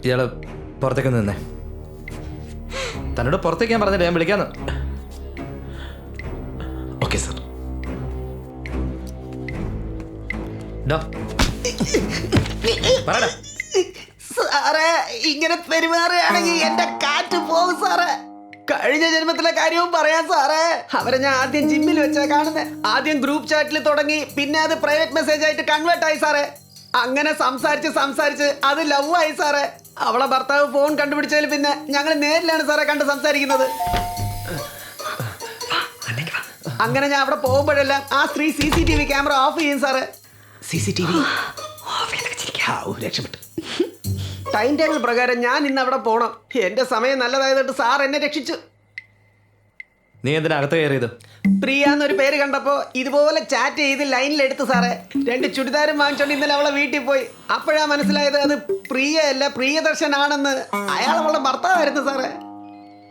ഇയാള് പുറത്തേക്ക് നിന്നേ. തന്നോട് പുറത്തേക്ക് ഞാൻ പറഞ്ഞില്ല, ഞാൻ വിളിക്കാന്ന്. Okay sir. പറയടാ. സാറേ, ഇങ്ങനെ പെരുമാറുകയാണെങ്കിൽ എന്റെ കാറ്റ് പോകും സാറേ. കഴിഞ്ഞ ജന്മത്തിലെ കാര്യവും പറയാം സാറേ. അവരെ ഞാൻ ആദ്യം ജിമ്മിൽ വെച്ചാ കാണുന്നത്. ആദ്യം ഗ്രൂപ്പ് ചാറ്റിൽ തുടങ്ങി, പിന്നെ അത് പ്രൈവറ്റ് മെസ്സേജ് ആയിട്ട് കൺവേർട്ട് ആയി സാറേ. അങ്ങനെ സംസാരിച്ച് അത് ലവ് ആയി സാറേ. അവളെ ഭർത്താവ് ഫോൺ കണ്ടുപിടിച്ചതിൽ പിന്നെ ഞങ്ങൾ നേരിലാണ് സാറേ കണ്ട് സംസാരിക്കുന്നത്. അങ്ങനെ ഞാൻ അവിടെ പോകുമ്പോഴെല്ലാം ആ സ്ത്രീ CCTV ക്യാമറ ഓഫ് ചെയ്യും സാറേ. CCTV രക്ഷപ്പെട്ടു. ടൈം ടേബിൾ പ്രകാരം ഞാൻ ഇന്ന് അവിടെ പോണം. എന്റെ സമയം നല്ലതായതുകൊണ്ട് സാർ എന്നെ രക്ഷിച്ചു. നീ എന്തിനാ അകത്ത് കയറിയത്? പ്രിയ എന്നൊരു പേര് കണ്ടപ്പോ ഇതുപോലെ ചാറ്റ് ചെയ്ത് ലൈനിലെടുത്തു സാറേ. 2 ചുടിദാരും വാങ്ങിച്ചോണ്ട് ഇന്നലെ അവളെ വീട്ടിൽ പോയി. അപ്പോഴാ മനസ്സിലായത് അത് പ്രിയ അല്ല, പ്രിയദർശനാണെന്ന്. അയാൾ അവളുടെ ഭർത്താവായിരുന്നു സാറേ.